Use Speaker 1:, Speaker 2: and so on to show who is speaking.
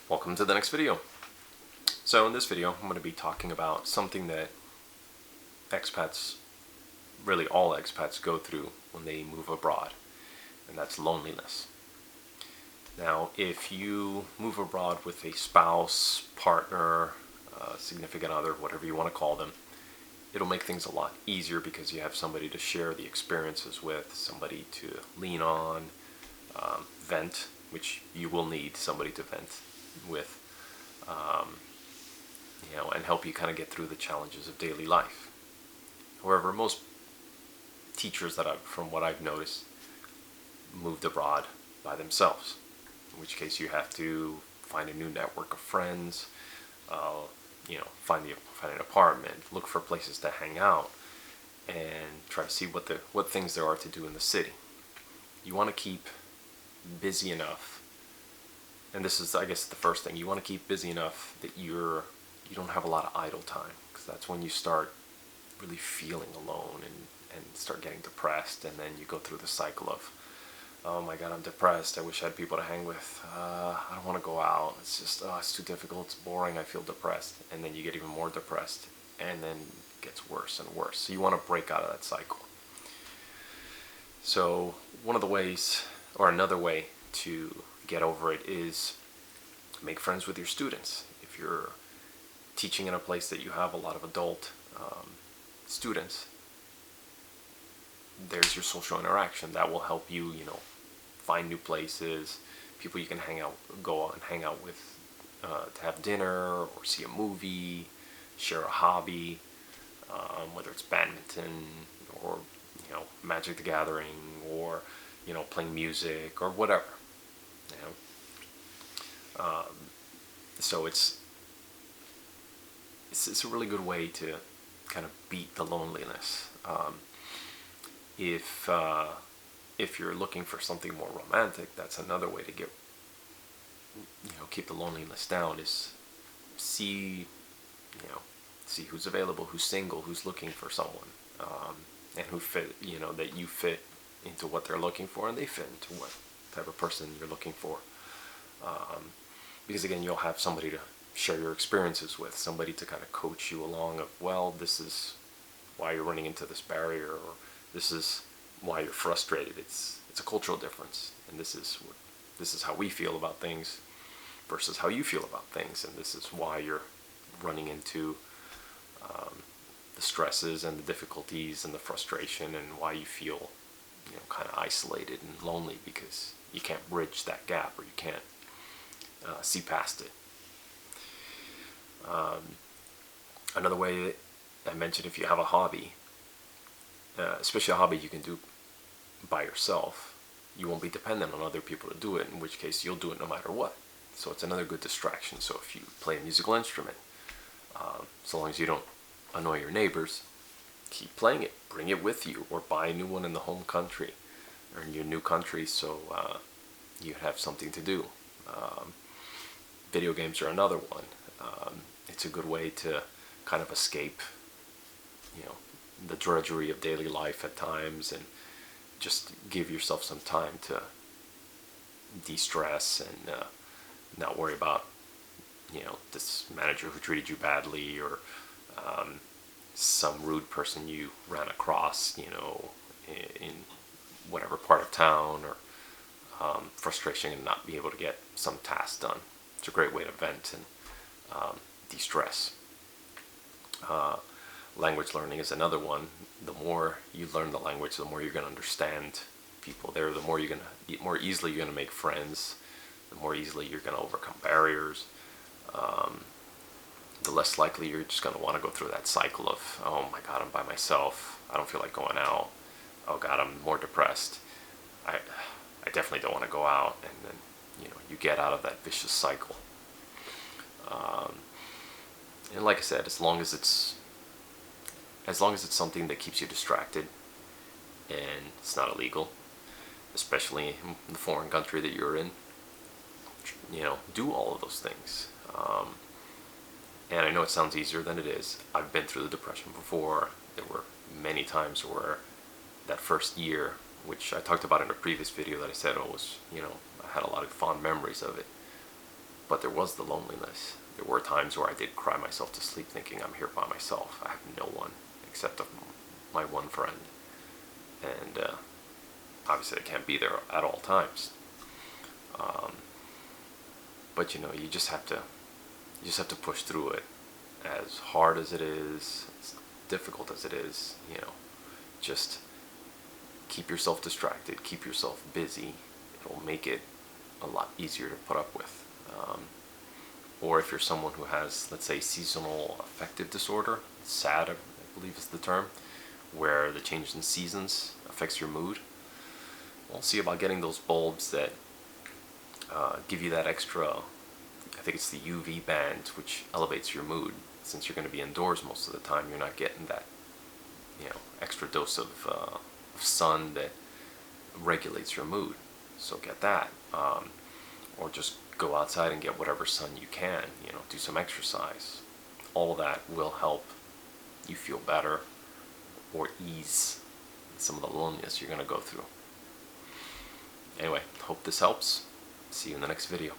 Speaker 1: Welcome to the next video. So in this video, I'm going to be talking about something that expats, really all expats, go through when they move abroad, and that's loneliness. Now, if you move abroad with a spouse, partner, significant other, whatever you want to call them, it'll make things a lot easier because you have somebody to share the experiences with, somebody to lean on, vent, which you will need somebody to vent with, and help you kind of get through the challenges of daily life. However, most teachers from what I've noticed, moved abroad by themselves, in which case you have to find a new network of friends, find an apartment, look for places to hang out, and try to see what things there are to do in the city. You want to keep busy enough, and this is, I guess, the first thing. You want to keep busy enough that you don't have a lot of idle time, because that's when you start really feeling alone and start getting depressed, and then you go through the cycle of, oh my god, I'm depressed, I wish I had people to hang with, I don't want to go out, it's just, it's too difficult, it's boring, I feel depressed, and then you get even more depressed, and then it gets worse and worse. So you want to break out of that cycle. So one of the ways, or another way to get over it, is make friends with your students. If you're teaching in a place that you have a lot of adult students, there's your social interaction that will help you, find new places, people you can go and hang out with, to have dinner or see a movie, share a hobby, whether it's badminton or Magic the Gathering, or playing music or whatever. So it's a really good way to kind of beat the loneliness. If you're looking for something more romantic, that's another way to keep the loneliness down, is see who's available, who's single, who's looking for someone, and who fit, that you fit into what they're looking for, and they fit into what type of person you're looking for. Because again, you'll have somebody to share your experiences with, somebody to kind of coach you along of, well, this is why you're running into this barrier, or this is why you're frustrated. It's a cultural difference, and this is how we feel about things versus how you feel about things, and this is why you're running into the stresses and the difficulties and the frustration, and why you feel kind of isolated and lonely, because you can't bridge that gap, or you can't see past it. Another way that I mentioned, if you have a hobby, especially a hobby you can do by yourself, you won't be dependent on other people to do it, in which case you'll do it no matter what. So it's another good distraction. So if you play a musical instrument, so long as you don't annoy your neighbors, keep playing it, bring it with you, or buy a new one in the home country or in your new country, so you have something to do. Video games are another one. It's a good way to kind of escape the drudgery of daily life at times, and just give yourself some time to de-stress and not worry about this manager who treated you badly, or some rude person you ran across in whatever part of town, or frustration and not be able to get some task done. It's a great way to vent and de-stress. Language learning is another one. The more you learn the language, the more you're going to understand people there, the more easily you're going to make friends, the more easily you're going to overcome barriers, the less likely you're just going to want to go through that cycle of, oh my god, I'm by myself, I don't feel like going out, oh god, I'm more depressed, I definitely don't want to go out, and then you get out of that vicious cycle. And like I said, as long as it's something that keeps you distracted and it's not illegal, especially in the foreign country that you're in, do all of those things. And I know it sounds easier than it is. I've been through the depression before. There were many times where that first year, which I talked about in a previous video that I said I had a lot of fond memories of it. But there was the loneliness. There were times where I did cry myself to sleep thinking I'm here by myself. I have no one except my one friend. And obviously I can't be there at all times. But you know, you just have to push through it. As hard as it is, as difficult as it is, you know, just keep yourself distracted, keep yourself busy. It'll make it a lot easier to put up with. Or if you're someone who has, let's say, seasonal affective disorder, SAD, I believe is the term, where the change in seasons affects your mood, well, see about getting those bulbs that give you that extra, I think it's the UV band, which elevates your mood. Since you're going to be indoors most of the time, you're not getting that, you know, extra dose of sun that regulates your mood. So get that, or just go outside and get whatever sun you can. You know, do some exercise. All that will help you feel better or ease some of the loneliness you're going to go through. Anyway, hope this helps. See you in the next video.